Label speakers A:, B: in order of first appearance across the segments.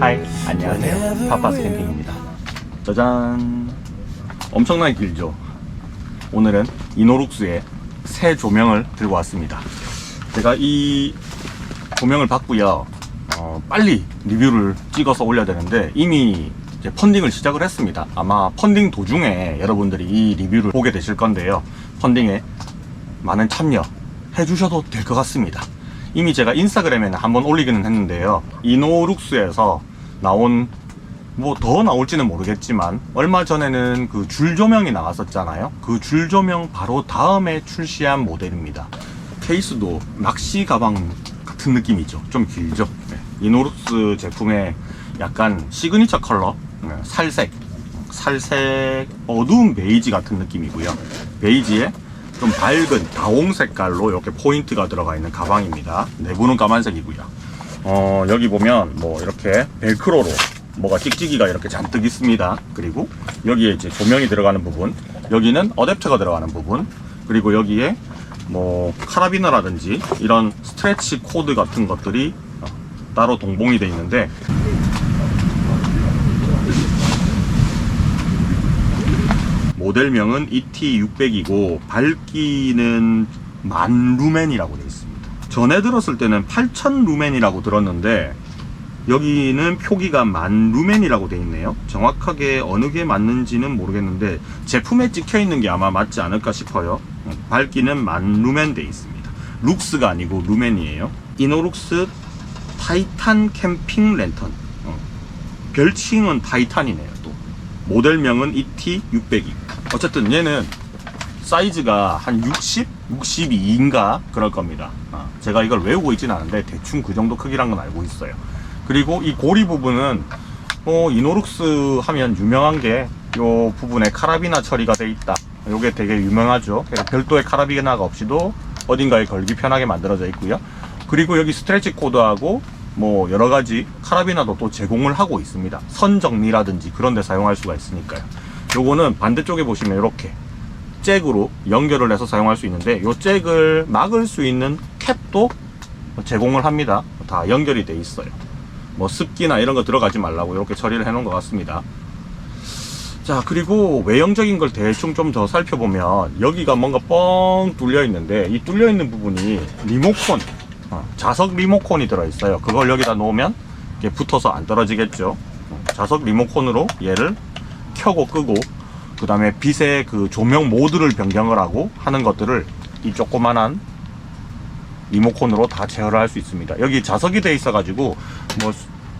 A: 하이, 안녕하세요. 파파스 캠핑입니다. 짜잔. 엄청나게 길죠? 오늘은 이노룩스의 새 조명을 들고 왔습니다. 제가 이 조명을 받고요, 빨리 리뷰를 찍어서 올려야 되는데 이미 이제 펀딩을 시작을 했습니다. 아마 펀딩 도중에 여러분들이 이 리뷰를 보게 되실 건데요, 펀딩에 많은 참여 해주셔도 될 것 같습니다. 이미 제가 인스타그램에는 한번 올리기는 했는데요, 이노룩스에서 나온, 뭐 더 나올지는 모르겠지만 얼마 전에는 그 줄조명이 나왔었잖아요. 그 줄조명 바로 다음에 출시한 모델입니다. 케이스도 낚시 가방 같은 느낌이죠. 좀 길죠. 네. 이노룩스 제품의 약간 시그니처 컬러, 살색 어두운 베이지 같은 느낌이고요. 베이지에 좀 밝은 다홍 색깔로 이렇게 포인트가 들어가 있는 가방입니다. 내부는 까만색이고요. 여기 보면 뭐 이렇게 벨크로로 뭐가 찍찍이가 이렇게 잔뜩 있습니다. 그리고 여기에 이제 조명이 들어가는 부분, 여기는 어댑터가 들어가는 부분, 그리고 여기에 뭐 카라비너라든지 이런 스트레치 코드 같은 것들이 따로 동봉이 되어 있는데, 모델명은 ET600이고 밝기는 10,000 루멘이라고 되어 있습니다. 전에 들었을 때는 8,000 루멘이라고 들었는데 여기는 표기가 10,000 루멘이라고 되어 있네요. 정확하게 어느 게 맞는지는 모르겠는데 제품에 찍혀 있는 게 아마 맞지 않을까 싶어요. 밝기는 10,000 루멘 되어 있습니다. 룩스가 아니고 루멘이에요. 이노룩스 타이탄 캠핑 랜턴. 별칭은 타이탄이네요. 또 모델명은 ET600이. 어쨌든 얘는 사이즈가 한 60? 62인가 그럴 겁니다. 제가 이걸 외우고 있진 않은데 대충 그 정도 크기란 건 알고 있어요. 그리고 이 고리 부분은 이노룩스 하면 유명한 게 요 부분에 카라비나 처리가 돼 있다. 요게 되게 유명하죠. 그래서 별도의 카라비나가 없이도 어딘가에 걸기 편하게 만들어져 있고요. 그리고 여기 스트레치 코드하고 뭐 여러가지 카라비나도 또 제공을 하고 있습니다. 선 정리라든지 그런 데 사용할 수가 있으니까요. 요거는 반대쪽에 보시면 이렇게 잭으로 연결을 해서 사용할 수 있는데, 요 잭을 막을 수 있는 캡도 제공을 합니다. 다 연결이 돼 있어요. 뭐 습기나 이런 거 들어가지 말라고 이렇게 처리를 해 놓은 것 같습니다. 자, 그리고 외형적인 걸 대충 좀 더 살펴보면 여기가 뭔가 뻥 뚫려 있는데, 이 뚫려 있는 부분이 리모컨, 자석 리모컨이 들어 있어요. 그걸 여기다 놓으면 이렇게 붙어서 안 떨어지겠죠. 자석 리모컨으로 얘를 켜고 끄고, 그 다음에 빛의 그 조명 모드를 변경을 하고 하는 것들을 이 조그만한 리모컨으로 다 제어를 할 수 있습니다. 여기 자석이 돼 있어 가지고 뭐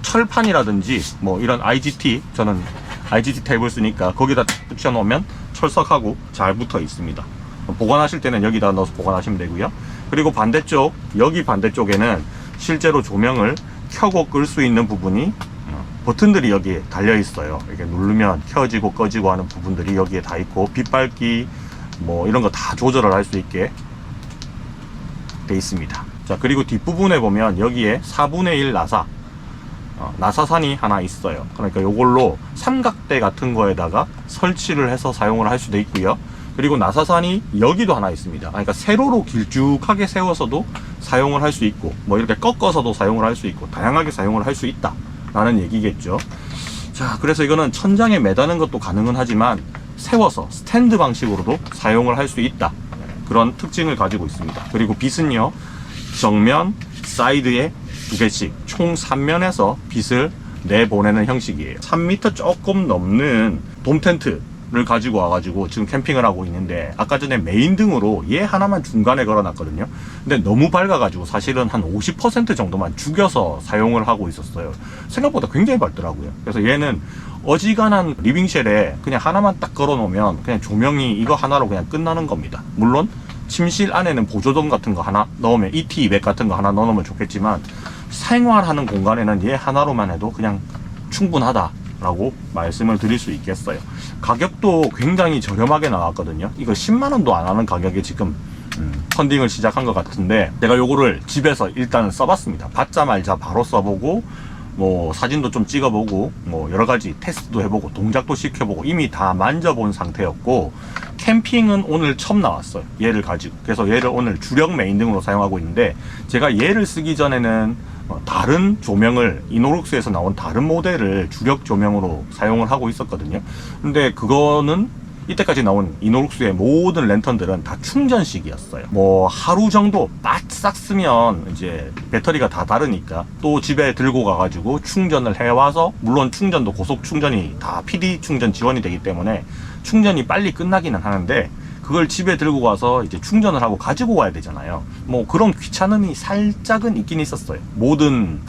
A: 철판이라든지 뭐 이런 IGT, 저는 IGT 테이블 쓰니까 거기다 붙여 놓으면 철석하고 잘 붙어 있습니다. 보관하실 때는 여기다 넣어서 보관하시면 되고요. 그리고 반대쪽, 여기 반대쪽에는 실제로 조명을 켜고 끌 수 있는 부분이 버튼들이 여기에 달려 있어요. 이렇게 누르면 켜지고 꺼지고 하는 부분들이 여기에 다 있고, 빛 밝기 뭐 이런 거 다 조절을 할 수 있게 돼 있습니다. 자, 그리고 뒷부분에 보면 여기에 4분의 1 나사, 나사산이 하나 있어요. 그러니까 요걸로 삼각대 같은 거에다가 설치를 해서 사용을 할 수도 있고요. 그리고 나사산이 여기도 하나 있습니다. 그러니까 세로로 길쭉하게 세워서도 사용을 할 수 있고, 뭐 이렇게 꺾어서도 사용을 할 수 있고, 다양하게 사용을 할 수 있다 라는 얘기겠죠. 자, 그래서 이거는 천장에 매다는 것도 가능은 하지만 세워서 스탠드 방식으로도 사용을 할 수 있다, 그런 특징을 가지고 있습니다. 그리고 빛은요, 정면, 사이드에 2개씩 총 3면에서 빛을 내보내는 형식이에요. 3m 조금 넘는 돔 텐트를 가지고 와가지고 지금 캠핑을 하고 있는데, 아까 전에 메인 등으로 얘 하나만 중간에 걸어놨거든요. 근데 너무 밝아가지고 사실은 한 50% 정도만 죽여서 사용을 하고 있었어요. 생각보다 굉장히 밝더라고요. 그래서 얘는 어지간한 리빙쉘에 그냥 하나만 딱 걸어놓으면 그냥 조명이 이거 하나로 그냥 끝나는 겁니다. 물론 침실 안에는 보조등 같은 거 하나 넣으면, ET200 같은 거 하나 넣으면 좋겠지만 생활하는 공간에는 얘 하나로만 해도 그냥 충분하다라고 말씀을 드릴 수 있겠어요. 가격도 굉장히 저렴하게 나왔거든요. 이거 10만원도 안 하는 가격에 지금 펀딩을 시작한 것 같은데, 제가 요거를 집에서 일단 써봤습니다. 받자 말자 바로 써보고 뭐 사진도 좀 찍어보고 뭐 여러가지 테스트도 해보고 동작도 시켜보고 이미 다 만져본 상태였고, 캠핑은 오늘 처음 나왔어요, 얘를 가지고. 그래서 얘를 오늘 주력 메인등으로 사용하고 있는데, 제가 얘를 쓰기 전에는 다른 조명을, 이노룩스에서 나온 다른 모델을 주력 조명으로 사용을 하고 있었거든요. 근데 그거는 이때까지 나온 이노룩스의 모든 랜턴들은 다 충전식이었어요. 뭐 하루 정도 바싹 쓰면 이제 배터리가 다 다르니까 또 집에 들고 가가지고 충전을 해와서, 물론 충전도 고속 충전이 다 PD 충전 지원이 되기 때문에 충전이 빨리 끝나기는 하는데, 그걸 집에 들고 가서 이제 충전을 하고 가지고 와야 되잖아요. 뭐 그런 귀찮음이 살짝은 있긴 있었어요. 모든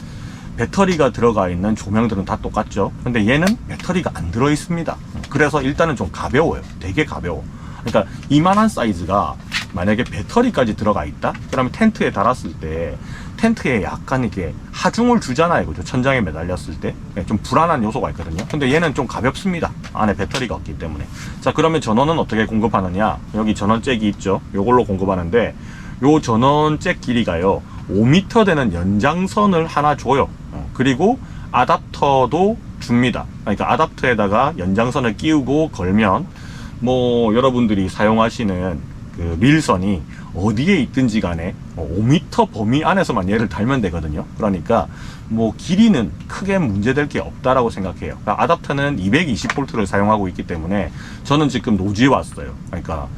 A: 배터리가 들어가 있는 조명들은 다 똑같죠. 근데 얘는 배터리가 안 들어 있습니다. 그래서 일단은 좀 가벼워요. 되게 가벼워. 그러니까 이만한 사이즈가 만약에 배터리까지 들어가 있다? 그러면 텐트에 달았을 때 텐트에 약간 이렇게 하중을 주잖아요. 그죠? 천장에 매달렸을 때 좀 불안한 요소가 있거든요. 근데 얘는 좀 가볍습니다. 안에 배터리가 없기 때문에. 자, 그러면 전원은 어떻게 공급하느냐? 여기 전원 잭이 있죠. 요걸로 공급하는데, 요 전원 잭 길이가요 5m 되는 연장선을 하나 줘요. 그리고 아답터도 줍니다. 그러니까 아답터에다가 연장선을 끼우고 걸면, 뭐 여러분들이 사용하시는 그 릴선이 어디에 있든지 간에 5m 범위 안에서만 얘를 달면 되거든요. 그러니까 뭐 길이는 크게 문제될 게 없다라고 생각해요. 그러니까 아답터는 220V를 사용하고 있기 때문에, 저는 지금 노지에 왔어요. 그러니까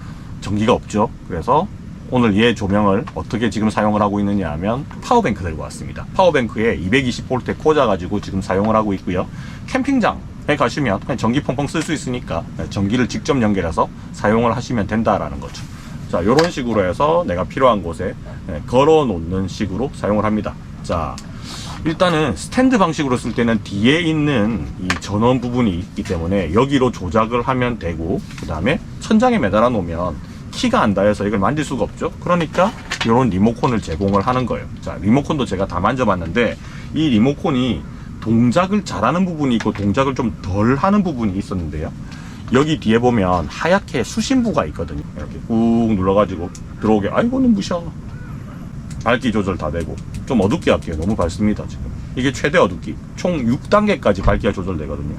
A: 전기가 없죠. 그래서 오늘 얘 조명을 어떻게 지금 사용을 하고 있느냐 하면, 파워뱅크 들고 왔습니다. 파워뱅크에 220V에 꽂아 가지고 지금 사용을 하고 있고요. 캠핑장에 가시면 그냥 전기 펑펑 쓸 수 있으니까 전기를 직접 연결해서 사용을 하시면 된다라는 거죠. 자, 요런 식으로 해서 내가 필요한 곳에 걸어 놓는 식으로 사용을 합니다. 자, 일단은 스탠드 방식으로 쓸 때는 뒤에 있는 이 전원 부분이 있기 때문에 여기로 조작을 하면 되고, 그 다음에 천장에 매달아 놓으면 키가 안 닿아서 이걸 만질 수가 없죠. 그러니까 이런 리모컨을 제공을 하는 거예요. 자, 리모컨도 제가 다 만져봤는데, 이 리모컨이 동작을 잘하는 부분이 있고 동작을 좀 덜 하는 부분이 있었는데요, 여기 뒤에 보면 하얗게 수신부가 있거든요. 이렇게 꾹 눌러가지고 들어오게. 아이고 눈부셔. 밝기 조절 다 되고. 좀 어둡게 할게요. 너무 밝습니다 지금. 이게 최대 어둡기. 총 6단계까지 밝기가 조절되거든요.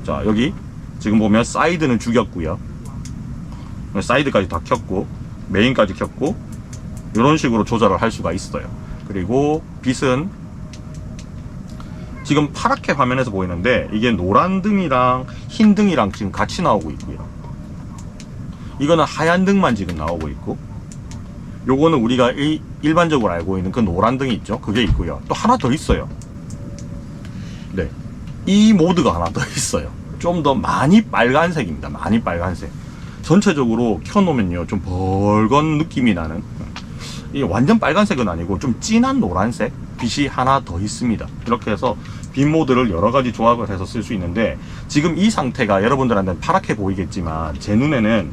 A: 자, 여기 지금 보면 사이드는 죽였고요, 사이드까지 다 켰고, 메인까지 켰고, 이런 식으로 조절을 할 수가 있어요. 그리고 빛은 지금 파랗게 화면에서 보이는데, 이게 노란 등이랑 흰 등이랑 지금 같이 나오고 있고요. 이거는 하얀 등만 지금 나오고 있고, 요거는 우리가 일반적으로 알고 있는 그 노란 등이 있죠. 그게 있고요. 또 하나 더 있어요. 네, 이 모드가 하나 더 있어요. 좀 더 많이 빨간색입니다. 많이 빨간색. 전체적으로 켜놓으면요 좀 벌건 느낌이 나는, 이게 완전 빨간색은 아니고 좀 진한 노란색 빛이 하나 더 있습니다. 이렇게 해서 빛 모드를 여러 가지 조합을 해서 쓸 수 있는데, 지금 이 상태가 여러분들한테는 파랗게 보이겠지만 제 눈에는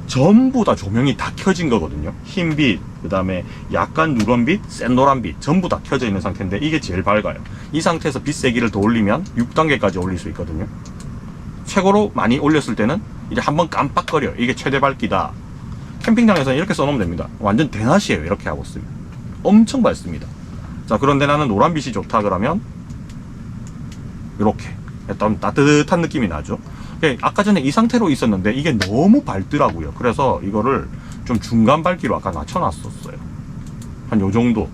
A: 전부 다 조명이 다 켜진 거거든요. 흰빛, 그 다음에 약간 누런빛, 센 노란빛 전부 다 켜져 있는 상태인데, 이게 제일 밝아요. 이 상태에서 빛 세기를 더 올리면 6단계까지 올릴 수 있거든요. 최고로 많이 올렸을 때는 이제 한번 깜빡거려요. 이게 최대 밝기다. 캠핑장에서는 이렇게 써놓으면 됩니다. 완전 대낮이에요. 이렇게 하고 쓰면 엄청 밝습니다. 자, 그런데 나는 노란빛이 좋다 그러면 이렇게 좀 따뜻한 느낌이 나죠. 아까 전에 이 상태로 있었는데 이게 너무 밝더라고요. 그래서 이거를 좀 중간 밝기로 아까 낮춰놨었어요. 한 요 정도.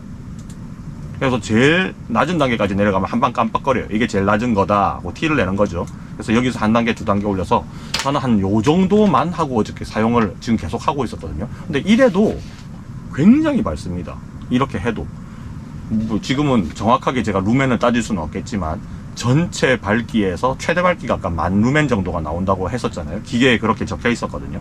A: 그래서 제일 낮은 단계까지 내려가면 한방 깜빡거려요. 이게 제일 낮은 거다 하고 티를 내는 거죠. 그래서 여기서 한 단계, 두 단계 올려서 저는 한 요 정도만 하고 어저께 사용을 지금 계속 하고 있었거든요. 근데 이래도 굉장히 밝습니다. 이렇게 해도. 뭐 지금은 정확하게 제가 루멘을 따질 수는 없겠지만, 전체 밝기에서 최대 밝기가 아까 10,000루멘 정도가 나온다고 했었잖아요. 기계에 그렇게 적혀 있었거든요.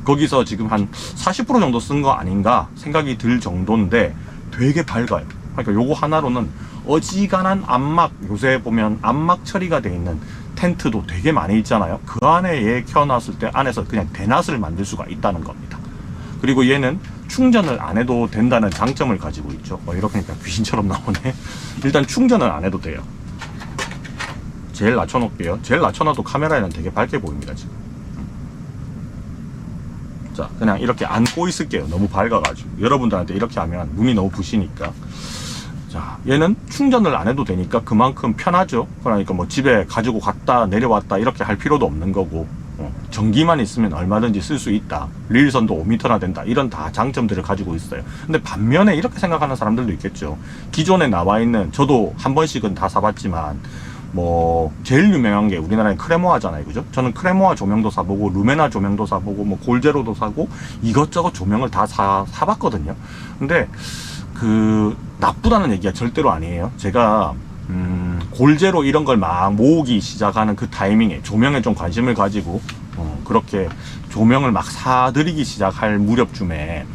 A: 거기서 지금 한 40% 정도 쓴 거 아닌가 생각이 들 정도인데 되게 밝아요. 그러니까 요거 하나로는 어지간한 암막, 요새 보면 암막 처리가 돼 있는 텐트도 되게 많이 있잖아요. 그 안에 얘 켜놨을 때 안에서 그냥 대낮을 만들 수가 있다는 겁니다. 그리고 얘는 충전을 안 해도 된다는 장점을 가지고 있죠. 이렇게 하니까 귀신처럼 나오네. 일단 충전을 안 해도 돼요. 제일 낮춰놓을게요. 제일 낮춰놔도 카메라에는 되게 밝게 보입니다 지금. 자, 그냥 이렇게 안고 있을게요. 너무 밝아가지고. 여러분들한테 이렇게 하면 눈이 너무 부시니까. 자, 얘는 충전을 안 해도 되니까 그만큼 편하죠. 그러니까 뭐 집에 가지고 갔다 내려왔다 이렇게 할 필요도 없는 거고, 전기만 있으면 얼마든지 쓸 수 있다. 릴선도 5m나 된다. 이런 다 장점들을 가지고 있어요. 근데 반면에 이렇게 생각하는 사람들도 있겠죠. 기존에 나와 있는, 저도 한 번씩은 다 사봤지만, 뭐 제일 유명한 게 우리나라의 크레모아잖아요, 그죠? 저는 크레모아 조명도 사보고 루메나 조명도 사보고 뭐 골제로도 사고 이것저것 조명을 다 사봤거든요. 근데 그 나쁘다는 얘기가 절대로 아니에요. 제가 골제로 이런 걸 막 모으기 시작하는 그 타이밍에 조명에 좀 관심을 가지고 그렇게 조명을 막 사들이기 시작할 무렵쯤에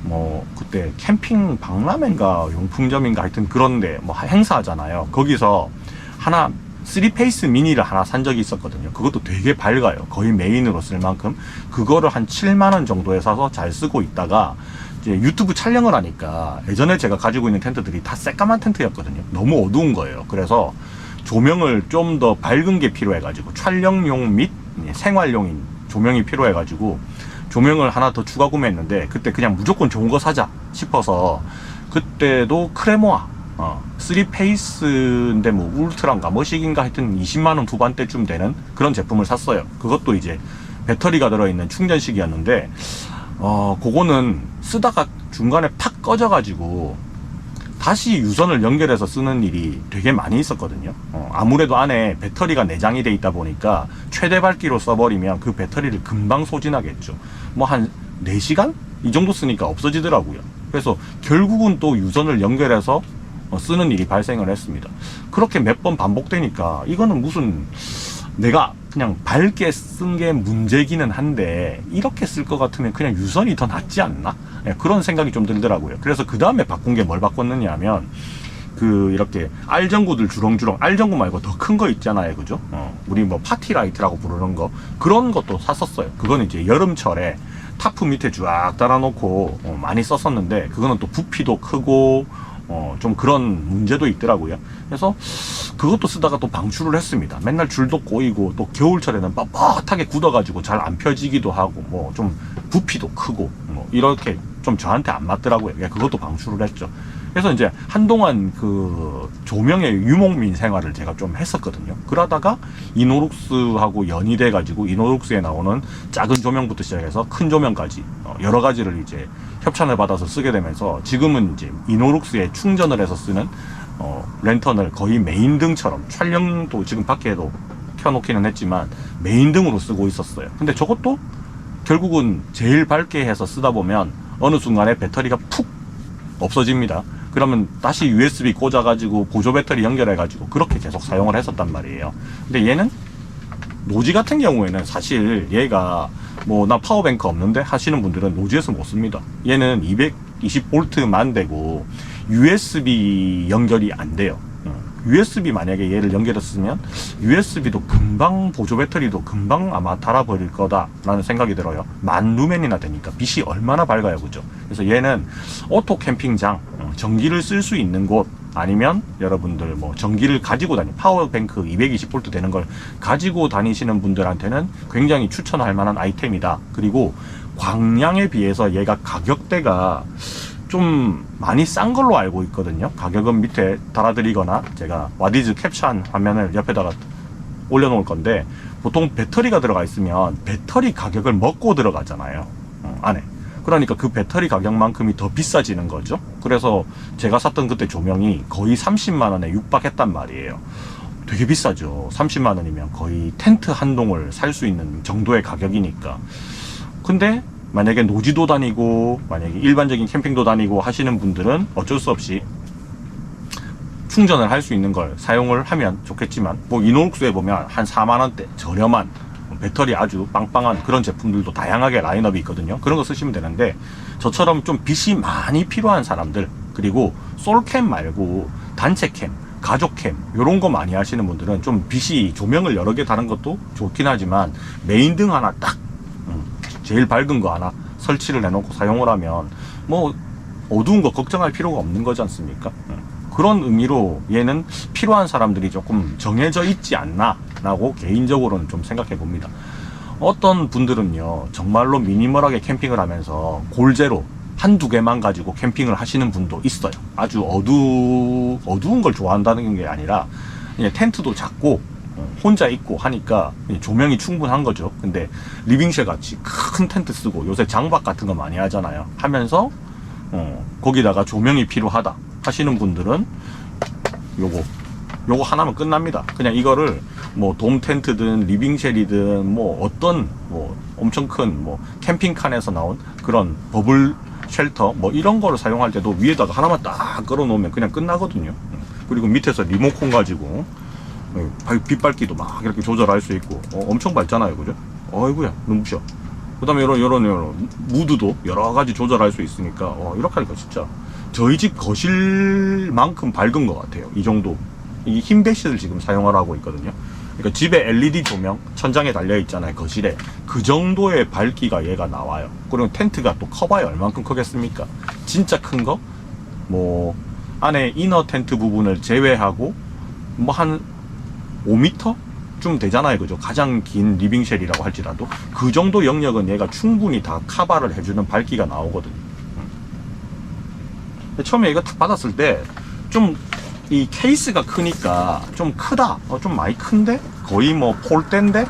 A: 뭐 그때 캠핑 박람회인가 용품점인가 하여튼 그런데 뭐 행사하잖아요. 거기서 하나 3페이스 미니를 하나 산 적이 있었거든요. 그것도 되게 밝아요. 거의 메인으로 쓸 만큼. 그거를 한 7만원 정도에 사서 잘 쓰고 있다가 이제 유튜브 촬영을 하니까 예전에 제가 가지고 있는 텐트들이 다 새까만 텐트였거든요. 너무 어두운 거예요. 그래서 조명을 좀 더 밝은 게 필요해가지고 촬영용 및 생활용인 조명이 필요해가지고 조명을 하나 더 추가 구매했는데 그때 그냥 무조건 좋은 거 사자 싶어서 그때도 크레모아 3페이스인데 뭐 울트라인가 뭐식인가 하여튼 20만원 후반대쯤 되는 그런 제품을 샀어요. 그것도 이제 배터리가 들어있는 충전식이었는데 그거는 쓰다가 중간에 팍 꺼져가지고 다시 유선을 연결해서 쓰는 일이 되게 많이 있었거든요. 아무래도 안에 배터리가 내장이 돼 있다 보니까 최대 밝기로 써버리면 그 배터리를 금방 소진하겠죠. 뭐 한 4시간? 이 정도 쓰니까 없어지더라고요. 그래서 결국은 또 유선을 연결해서 쓰는 일이 발생을 했습니다. 그렇게 몇 번 반복되니까 이거는 무슨 내가 그냥 밝게 쓴 게 문제기는 한데 이렇게 쓸 것 같으면 그냥 유선이 더 낫지 않나? 그런 생각이 좀 들더라고요. 그래서 그 다음에 바꾼 게 뭘 바꿨느냐 하면 그 이렇게 알전구들 주렁주렁, 알전구 말고 더 큰 거 있잖아요, 그죠? 우리 뭐 파티라이트라고 부르는 거 그런 것도 샀었어요. 그거는 이제 여름철에 타프 밑에 쫙 달아놓고 많이 썼었는데 그거는 또 부피도 크고 좀 그런 문제도 있더라고요. 그래서 그것도 쓰다가 또 방출을 했습니다. 맨날 줄도 꼬이고 또 겨울철에는 뻣뻣하게 굳어가지고 잘 안 펴지기도 하고 뭐 좀 부피도 크고 뭐 이렇게 좀 저한테 안 맞더라고요. 그것도 방출을 했죠. 그래서 이제 한동안 그 조명의 유목민 생활을 제가 좀 했었거든요. 그러다가 이노룩스하고 연이 돼가지고 이노룩스에 나오는 작은 조명부터 시작해서 큰 조명까지 여러 가지를 이제 협찬을 받아서 쓰게 되면서 지금은 이제 이노룩스에 충전을 해서 쓰는 랜턴을 거의 메인 등처럼 촬영도 지금 밖에도 켜놓기는 했지만 메인 등으로 쓰고 있었어요. 근데 저것도 결국은 제일 밝게 해서 쓰다 보면 어느 순간에 배터리가 푹 없어집니다. 그러면 다시 USB 꽂아가지고 보조 배터리 연결해가지고 그렇게 계속 사용을 했었단 말이에요. 근데 얘는 노지 같은 경우에는 사실 얘가 뭐 나 파워뱅크 없는데 하시는 분들은 노지에서 못 씁니다. 얘는 220V만 되고 USB 연결이 안 돼요. USB 만약에 얘를 연결했으면 USB도 금방 보조 배터리도 금방 아마 달아버릴 거다라는 생각이 들어요. 10,000루멘이나 되니까 빛이 얼마나 밝아요, 그죠? 그래서 얘는 오토 캠핑장, 전기를 쓸 수 있는 곳 아니면 여러분들 뭐 전기를 가지고 파워뱅크 220V 되는 걸 가지고 다니시는 분들한테는 굉장히 추천할 만한 아이템이다. 그리고 광량에 비해서 얘가 가격대가 좀 많이 싼 걸로 알고 있거든요. 가격은 밑에 달아드리거나 제가 와디즈 캡처한 화면을 옆에다가 올려놓을 건데 보통 배터리가 들어가 있으면 배터리 가격을 먹고 들어가잖아요. 안에. 그러니까 그 배터리 가격만큼이 더 비싸지는 거죠. 그래서 제가 샀던 그때 조명이 거의 30만원에 육박했단 말이에요. 되게 비싸죠. 30만원이면 거의 텐트 한 동을 살 수 있는 정도의 가격이니까. 근데 만약에 노지도 다니고 만약에 일반적인 캠핑도 다니고 하시는 분들은 어쩔 수 없이 충전을 할 수 있는 걸 사용을 하면 좋겠지만 뭐 이노룩스에 보면 한 4만원대 저렴한 배터리 아주 빵빵한 그런 제품들도 다양하게 라인업이 있거든요. 그런 거 쓰시면 되는데 저처럼 좀 빛이 많이 필요한 사람들 그리고 솔캠 말고 단체캠 가족캠 이런 거 많이 하시는 분들은 좀 빛이 조명을 여러 개 다는 것도 좋긴 하지만 메인 등 하나 딱 제일 밝은 거 하나 설치를 해놓고 사용을 하면 뭐 어두운 거 걱정할 필요가 없는 거지 않습니까? 그런 의미로 얘는 필요한 사람들이 조금 정해져 있지 않나 라고 개인적으로는 좀 생각해 봅니다. 어떤 분들은요 정말로 미니멀하게 캠핑을 하면서 골제로 한두 개만 가지고 캠핑을 하시는 분도 있어요. 아주 어두운 걸 좋아한다는 게 아니라 그냥 텐트도 작고 혼자 있고 하니까 조명이 충분한 거죠. 근데 리빙쉘 같이 큰 텐트 쓰고 요새 장박 같은 거 많이 하잖아요. 하면서 거기다가 조명이 필요하다 하시는 분들은 요거 하나면 끝납니다. 그냥 이거를 뭐 돔 텐트든 리빙쉘이든 뭐 어떤 뭐 엄청 큰 뭐 캠핑칸에서 나온 그런 버블 쉘터 뭐 이런 거를 사용할 때도 위에다가 하나만 딱 걸어 놓으면 그냥 끝나거든요. 그리고 밑에서 리모컨 가지고 빛밝기도 막 이렇게 조절할 수 있고 엄청 밝잖아요, 그죠? 어이구야 눈부셔. 그 다음에 이런 무드도 여러 가지 조절할 수 있으니까 이렇게 하니까 진짜 저희 집 거실만큼 밝은 것 같아요. 이 정도. 이 흰 배시를 지금 사용하고 있거든요. 그러니까 집에 LED 조명 천장에 달려 있잖아요, 거실에. 그 정도의 밝기가 얘가 나와요. 그리고 텐트가 또 커봐야 얼만큼 크겠습니까? 진짜 큰 거? 뭐 안에 이너 텐트 부분을 제외하고 뭐 한 5m? 좀 되잖아요, 그죠? 가장 긴 리빙쉘이라고 할지라도 그 정도 영역은 얘가 충분히 다 커버를 해주는 밝기가 나오거든요. 처음에 이거 딱 받았을 때 좀 이 케이스가 크니까 좀 크다, 좀 많이 큰데? 거의 뭐 폴대인데?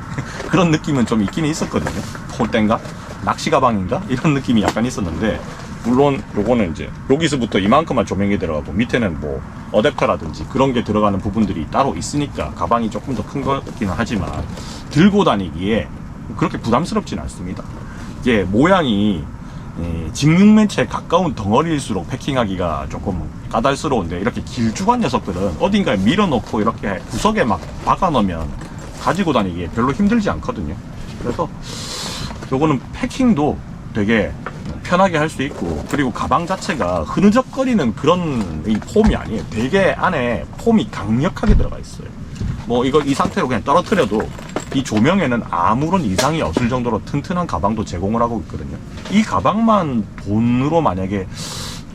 A: 그런 느낌은 좀 있긴 있었거든요. 폴대인가? 낚시 가방인가? 이런 느낌이 약간 있었는데, 물론 요거는 이제 여기서부터 이만큼만 조명이 들어가고 밑에는 뭐 어댑터라든지 그런 게 들어가는 부분들이 따로 있으니까 가방이 조금 더 큰 거긴 하지만 들고 다니기에 그렇게 부담스럽진 않습니다. 이게 모양이 직육면체에 가까운 덩어리일수록 패킹하기가 조금 까다스러운데, 이렇게 길쭉한 녀석들은 어딘가에 밀어놓고 이렇게 구석에 막 박아놓으면 가지고 다니기에 별로 힘들지 않거든요. 그래서 요거는 패킹도 되게 편하게 할 수 있고, 그리고 가방 자체가 흐느적거리는 그런 이 폼이 아니에요. 되게 안에 폼이 강력하게 들어가 있어요. 뭐 이거 이 상태로 그냥 떨어뜨려도 이 조명에는 아무런 이상이 없을 정도로 튼튼한 가방도 제공을 하고 있거든요. 이 가방만 돈으로 만약에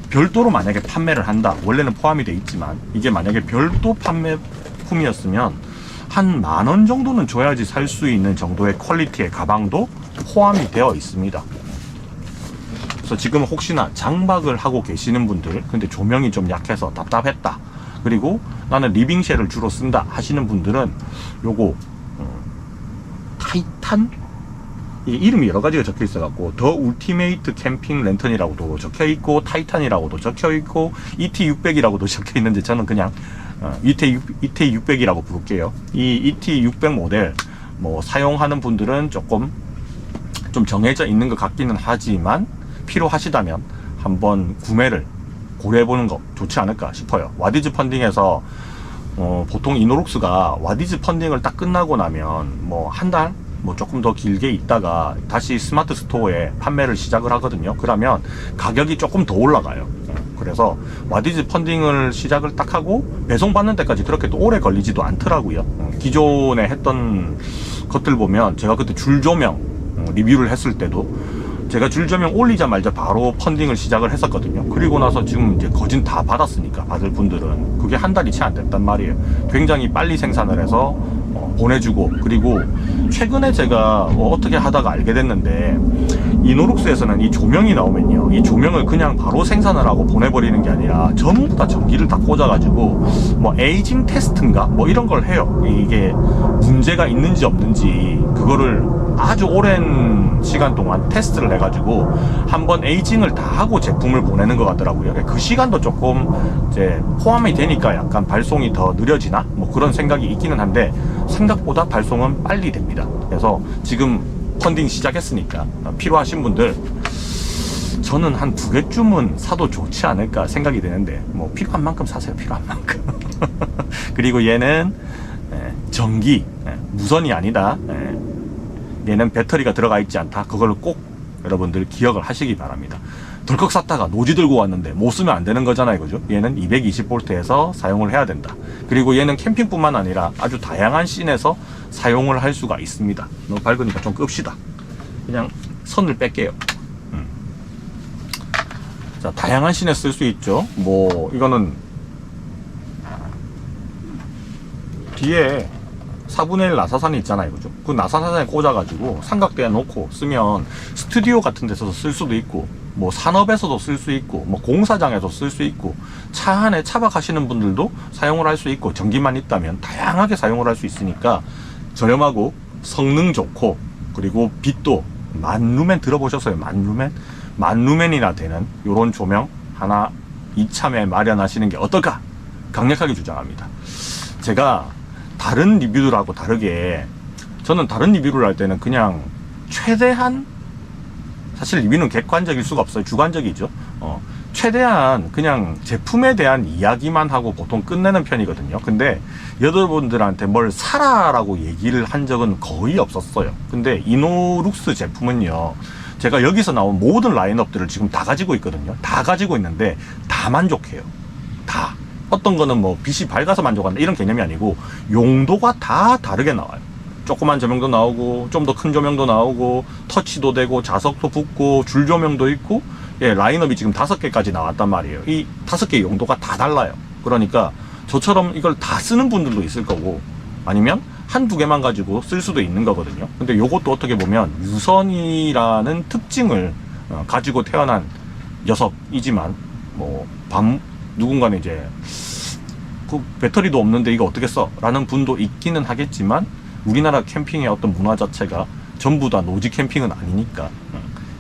A: 별도로 만약에 판매를 한다, 원래는 포함이 돼 있지만 이게 만약에 별도 판매품이었으면 한 10,000원 정도는 줘야지 살 수 있는 정도의 퀄리티의 가방도 포함이 되어 있습니다. 그래서 지금 혹시나 장박을 하고 계시는 분들, 근데 조명이 좀 약해서 답답했다, 그리고 나는 리빙쉘을 주로 쓴다 하시는 분들은 요거 타이탄? 이게 이름이 여러 가지가 적혀 있어 갖고 더 울티메이트 캠핑 랜턴이라고도 적혀 있고 타이탄이라고도 적혀 있고 ET600이라고도 적혀 있는데 저는 그냥 ET600이라고 부를게요. 이 ET600 모델 뭐 사용하는 분들은 조금 좀 정해져 있는 것 같기는 하지만 필요하시다면 한번 구매를 고려해보는 거 좋지 않을까 싶어요. 와디즈 펀딩에서 보통 이노룩스가 와디즈 펀딩을 딱 끝나고 나면 뭐 한 달? 뭐 조금 더 길게 있다가 다시 스마트 스토어에 판매를 시작을 하거든요. 그러면 가격이 조금 더 올라가요. 그래서 와디즈 펀딩을 시작을 딱 하고 배송 받는 데까지 그렇게 또 오래 걸리지도 않더라고요. 기존에 했던 것들 보면 제가 그때 줄조명 리뷰를 했을 때도 제가 줄조명 올리자마자 바로 펀딩을 시작을 했었거든요. 그리고 나서 지금 이제 거진 다 받았으니까 받을 분들은 그게 한 달이 채 안 됐단 말이에요. 굉장히 빨리 생산을 해서 보내주고, 그리고 최근에 제가 어떻게 하다가 알게 됐는데 이노룩스에서는 이 조명이 나오면요, 이 조명을 그냥 바로 생산을 하고 보내버리는 게 아니라 전부 다 전기를 다 꽂아가지고 뭐 에이징 테스트인가 뭐 이런 걸 해요. 이게 문제가 있는지 없는지 그거를 아주 오랜 시간 동안 테스트를 해가지고 한번 에이징을 다 하고 제품을 보내는 것 같더라고요. 그 시간도 조금 이제 포함이 되니까 약간 발송이 더 느려지나 뭐 그런 생각이 있기는 한데 생각보다 발송은 빨리 됩니다. 그래서 지금 펀딩 시작했으니까 필요하신 분들 저는 한 2개쯤은 사도 좋지 않을까 생각이 되는데, 뭐 필요한 만큼 사세요. 필요한 만큼. 그리고 얘는 전기 무선이 아니다, 얘는 배터리가 들어가 있지 않다, 그걸 꼭 여러분들 기억을 하시기 바랍니다. 덜컥 샀다가 노지 들고 왔는데 못 쓰면 안 되는 거잖아요, 그죠? 얘는 220V에서 사용을 해야 된다. 그리고 얘는 캠핑뿐만 아니라 아주 다양한 씬에서 사용을 할 수가 있습니다. 너무 밝으니까 좀 끕시다. 그냥 선을 뺄게요. 자, 다양한 씬에 쓸 수 있죠. 뭐 이거는 뒤에 4분의 1 나사산이 있잖아요, 그죠? 그 나사산에 꽂아가지고 삼각대에 놓고 쓰면 스튜디오 같은 데서도 쓸 수도 있고, 뭐 산업에서도 쓸 수 있고, 뭐 공사장에도 쓸 수 있고, 차 안에 차박하시는 분들도 사용을 할 수 있고, 전기만 있다면 다양하게 사용을 할 수 있으니까 저렴하고 성능 좋고, 그리고 빛도 만루멘 들어보셨어요? 만루멘이나 되는 요런 조명 하나 이참에 마련하시는 게 어떨까? 강력하게 주장합니다. 제가 다른 리뷰들하고 다르게, 저는 다른 리뷰를 할 때는 그냥 최대한, 사실 리뷰는 객관적일 수가 없어요. 주관적이죠. 최대한 그냥 제품에 대한 이야기만 하고 보통 끝내는 편이거든요. 근데 여러분들한테 뭘 사라라고 얘기를 한 적은 거의 없었어요. 근데 이노룩스 제품은요, 제가 여기서 나온 모든 라인업들을 지금 다 가지고 있거든요. 다 가지고 있는데 다 만족해요. 다. 어떤 거는 뭐 빛이 밝아서 만족한다 이런 개념이 아니고 용도가 다 다르게 나와요. 조그만 조명도 나오고 좀 더 큰 조명도 나오고 터치도 되고 자석도 붙고 줄 조명도 있고, 예, 라인업이 지금 5개까지 나왔단 말이에요. 이 5개 용도가 다 달라요. 그러니까 저처럼 이걸 다 쓰는 분들도 있을 거고, 아니면 한두 개만 가지고 쓸 수도 있는 거거든요. 근데 요것도 어떻게 보면 유선이라는 특징을 가지고 태어난 녀석이지만, 뭐 누군가는 이제 그 배터리도 없는데 이거 어떻게 써? 라는 분도 있기는 하겠지만, 우리나라 캠핑의 어떤 문화 자체가 전부 다 노지 캠핑은 아니니까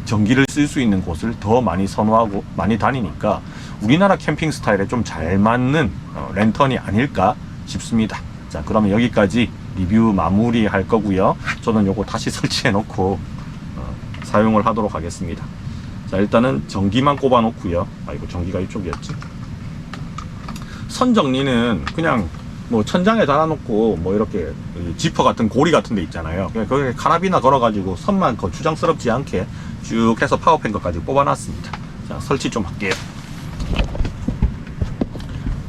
A: 전기를 쓸 수 있는 곳을 더 많이 선호하고 많이 다니니까 우리나라 캠핑 스타일에 좀 잘 맞는 랜턴이 아닐까 싶습니다. 자, 그러면 여기까지 리뷰 마무리 할 거고요. 저는 요거 다시 설치해 놓고 사용을 하도록 하겠습니다. 자, 일단은 전기만 꼽아 놓고요. 아이고, 전기가 이쪽이었지. 선 정리는 그냥 뭐 천장에 달아놓고 뭐 이렇게 지퍼 같은 고리 같은 데 있잖아요. 거기에 카라비나 걸어가지고 선만 거추장스럽지 않게 쭉 해서 파워뱅크까지 뽑아놨습니다. 자, 설치 좀 할게요.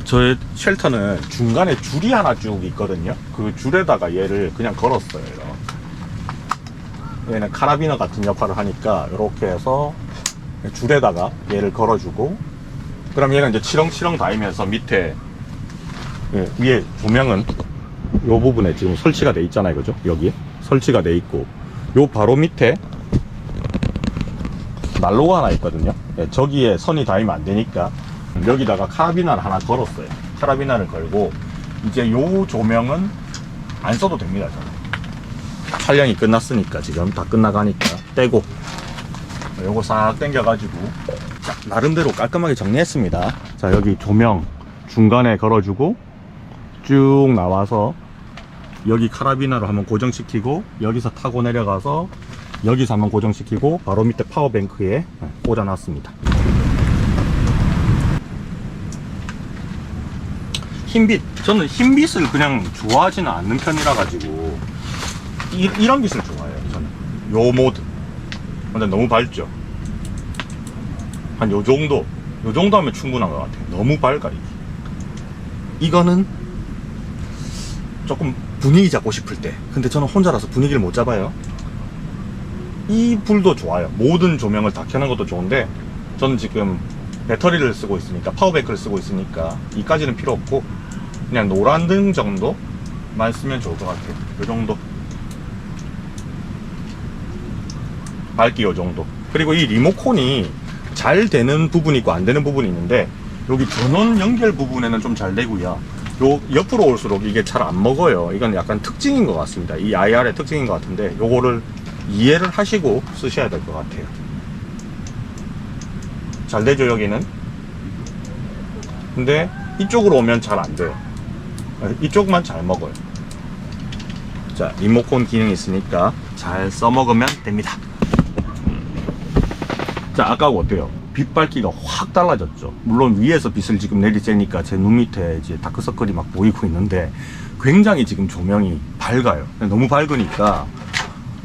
A: 저의 쉘터는 중간에 줄이 하나 쭉 있거든요. 그 줄에다가 얘를 그냥 걸었어요. 이렇게. 얘는 카라비너 같은 역할을 하니까 이렇게 해서 줄에다가 얘를 걸어주고, 그럼 얘는 이제 치렁치렁 다니면서 밑에, 예, 위에 조명은 요 부분에 지금 설치가 돼 있잖아요, 그죠? 여기에 설치가 돼 있고, 요 바로 밑에 난로가 하나 있거든요. 예, 저기에 선이 닿으면 안 되니까 여기다가 카라비나를 하나 걸었어요. 카라비나를 걸고, 이제 요 조명은 안 써도 됩니다. 저는 촬영이 끝났으니까, 지금 다 끝나가니까 떼고, 요거 싹 당겨가지고, 자, 나름대로 깔끔하게 정리했습니다. 자, 여기 조명 중간에 걸어주고 쭉 나와서 여기 카라비나로 한번 고정시키고, 여기서 타고 내려가서 여기서 한번 고정시키고 바로 밑에 파워뱅크에 꽂아놨습니다. 흰빛, 저는 흰빛을 그냥 좋아하지는 않는 편이라 가지고 이런 빛을 좋아해요. 저는 요 모드. 근데 너무 밝죠? 한 요 정도 하면 충분한 것 같아요. 너무 밝아 이게. 이거는 조금 분위기 잡고 싶을 때, 근데 저는 혼자라서 분위기를 못 잡아요. 이 불도 좋아요. 모든 조명을 다 켜는 것도 좋은데, 저는 지금 배터리를 쓰고 있으니까, 파워뱅크를 쓰고 있으니까 이까지는 필요 없고 그냥 노란등 정도만 쓰면 좋을 것 같아요. 요 정도 밝기, 요 정도. 그리고 이 리모컨이 잘 되는 부분이 있고 안 되는 부분이 있는데, 여기 전원 연결 부분에는 좀 잘 되고요. 요 옆으로 올수록 이게 잘 안 먹어요. 이건 약간 특징인 것 같습니다. 이 IR의 특징인 것 같은데, 요거를 이해를 하시고 쓰셔야 될 것 같아요. 잘 되죠, 여기는? 근데 이쪽으로 오면 잘 안 돼요. 이쪽만 잘 먹어요. 자, 리모컨 기능이 있으니까 잘 써먹으면 됩니다. 자, 아까하고 어때요? 빛 밝기가 확 달라졌죠. 물론 위에서 빛을 지금 내리쬐니까 제 눈 밑에 이제 다크서클이 막 보이고 있는데, 굉장히 지금 조명이 밝아요. 너무 밝으니까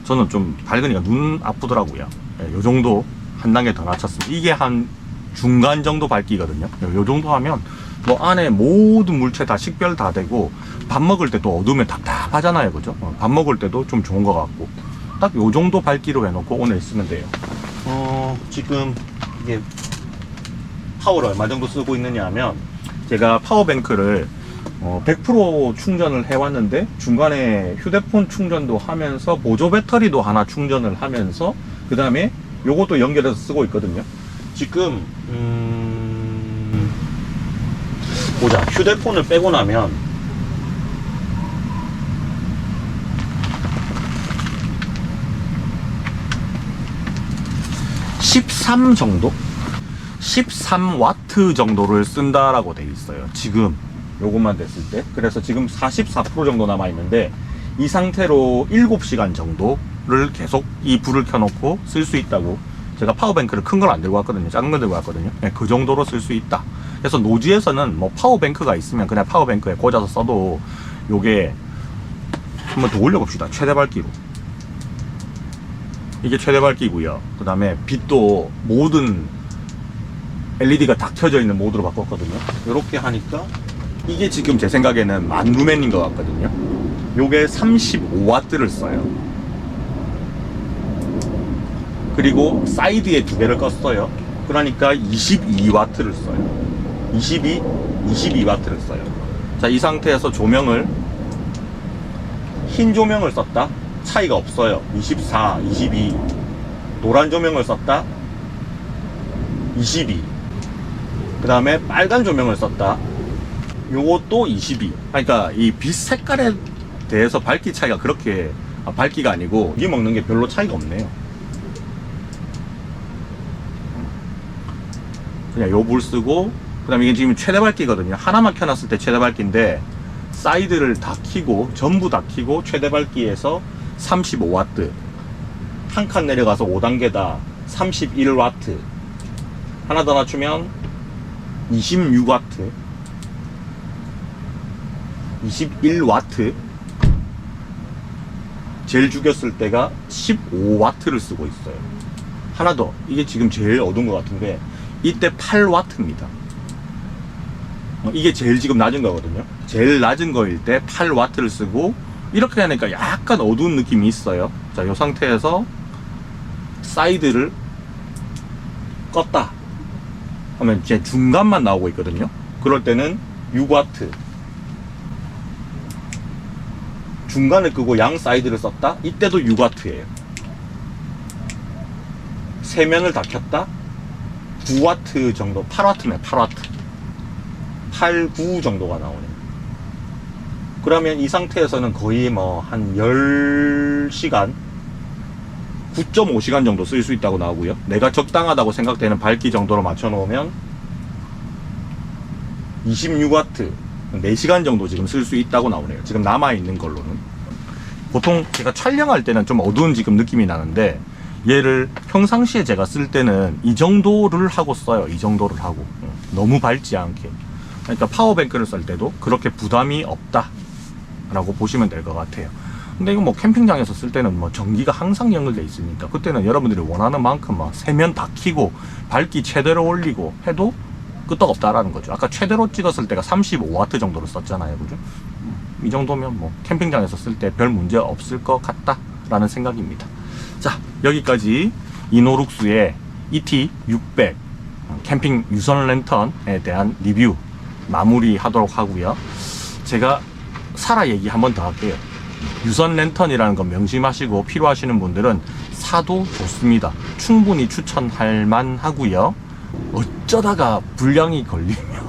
A: 저는 좀 밝으니까 눈 아프더라고요. 요 정도 한 단계 더 낮췄습니다. 이게 한 중간 정도 밝기거든요. 요 정도 하면 뭐 안에 모든 물체 다 식별 다 되고, 밥 먹을 때도 어두우면 답답하잖아요, 그죠? 밥 먹을 때도 좀 좋은 것 같고, 딱 요 정도 밝기로 해놓고 오늘 쓰면 돼요. 지금 이게 파워를 얼마 정도 쓰고 있느냐 하면, 제가 파워뱅크를 100% 충전을 해왔는데 중간에 휴대폰 충전도 하면서 보조 배터리도 하나 충전을 하면서 그 다음에 요것도 연결해서 쓰고 있거든요. 지금 보자. 휴대폰을 빼고 나면 13 정도? 13W 정도를 쓴다라고 돼 있어요. 지금 요것만 됐을 때. 그래서 지금 44% 정도 남아 있는데 이 상태로 7시간 정도를 계속 이 불을 켜놓고 쓸 수 있다고. 제가 파워뱅크를 큰 걸 안 들고 왔거든요. 작은 걸 들고 왔거든요. 네, 그 정도로 쓸 수 있다. 그래서 노지에서는 뭐 파워뱅크가 있으면 그냥 파워뱅크에 꽂아서 써도 요게 한번 더 올려봅시다. 최대 밝기로. 이게 최대 밝기고요. 그 다음에 빛도 모든 LED가 다 켜져 있는 모드로 바꿨거든요. 이렇게 하니까 이게 지금 제 생각에는 만루멘인 것 같거든요. 요게 35W를 써요. 그리고 사이드에 두 개를 껐어요. 그러니까 22W를 써요. 22W를 써요. 자, 이 상태에서 조명을 흰 조명을 썼다. 차이가 없어요. 24, 22. 노란 조명을 썼다. 22. 그 다음에 빨간 조명을 썼다. 요것도 22. 그러니까 이 빛 색깔에 대해서 밝기 차이가 그렇게, 밝기가 아니고 이 먹는 게 별로 차이가 없네요. 그냥 요 불 쓰고, 그 다음에 이게 지금 최대 밝기거든요. 하나만 켜놨을 때 최대 밝기인데 사이드를 다 켜고 전부 다 켜고 최대 밝기에서 35W. 한 칸 내려가서 5단계다. 31W. 하나 더 낮추면 26W. 21W. 제일 죽였을 때가 15W를 쓰고 있어요. 하나 더. 이게 지금 제일 어두운 것 같은데 이때 8W입니다. 이게 제일 지금 낮은 거거든요. 제일 낮은 거일 때 8W를 쓰고 이렇게 하니까 약간 어두운 느낌이 있어요. 자, 이 상태에서 사이드를 껐다 하면 이제 중간만 나오고 있거든요. 그럴 때는 6W. 중간을 끄고 양 사이드를 썼다. 이때도 6W예요. 세 면을 다 켰다. 9W 정도, 8W네, 8W. 8, 9 정도가 나오네요. 그러면 이 상태에서는 거의 뭐 한 10시간, 9.5시간 정도 쓸 수 있다고 나오고요. 내가 적당하다고 생각되는 밝기 정도로 맞춰 놓으면 26W, 4시간 정도 지금 쓸 수 있다고 나오네요. 지금 남아있는 걸로는. 보통 제가 촬영할 때는 좀 어두운 지금 느낌이 나는데 얘를 평상시에 제가 쓸 때는 이 정도를 하고 써요. 이 정도를 하고. 너무 밝지 않게. 그러니까 파워뱅크를 쓸 때도 그렇게 부담이 없다 라고 보시면 될 것 같아요. 근데 이거 뭐 캠핑장에서 쓸 때는 뭐 전기가 항상 연결돼 있으니까 그때는 여러분들이 원하는 만큼 막 세면 다 켜고 밝기 최대로 올리고 해도 끄떡없다라는 거죠. 아까 최대로 찍었을 때가 35W 정도로 썼잖아요. 그죠? 이 정도면 뭐 캠핑장에서 쓸 때 별 문제 없을 것 같다 라는 생각입니다. 자, 여기까지 이노룩스의 ET600 캠핑 유선 랜턴에 대한 리뷰 마무리 하도록 하고요. 제가 사라 얘기 한 번 더 할게요. 유선 랜턴이라는 건 명심하시고 필요하시는 분들은 사도 좋습니다. 충분히 추천할 만하고요. 어쩌다가 불량이 걸리면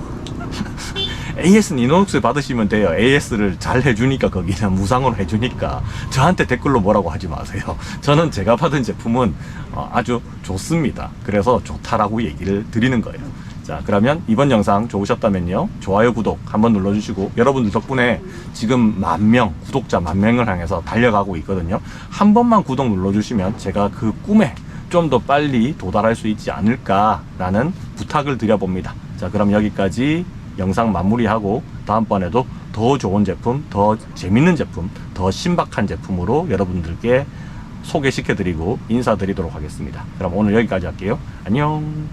A: AS는 이노룩스 받으시면 돼요. AS를 잘 해주니까, 거기는 무상으로 해주니까 저한테 댓글로 뭐라고 하지 마세요. 저는 제가 받은 제품은 아주 좋습니다. 그래서 좋다라고 얘기를 드리는 거예요. 자, 그러면 이번 영상 좋으셨다면요, 좋아요, 구독 한번 눌러주시고, 여러분들 덕분에 지금 10,000명, 구독자 10,000명을 향해서 달려가고 있거든요. 한 번만 구독 눌러주시면 제가 그 꿈에 좀 더 빨리 도달할 수 있지 않을까라는 부탁을 드려봅니다. 자, 그럼 여기까지 영상 마무리하고 다음번에도 더 좋은 제품, 더 재밌는 제품, 더 신박한 제품으로 여러분들께 소개시켜드리고 인사드리도록 하겠습니다. 그럼 오늘 여기까지 할게요. 안녕.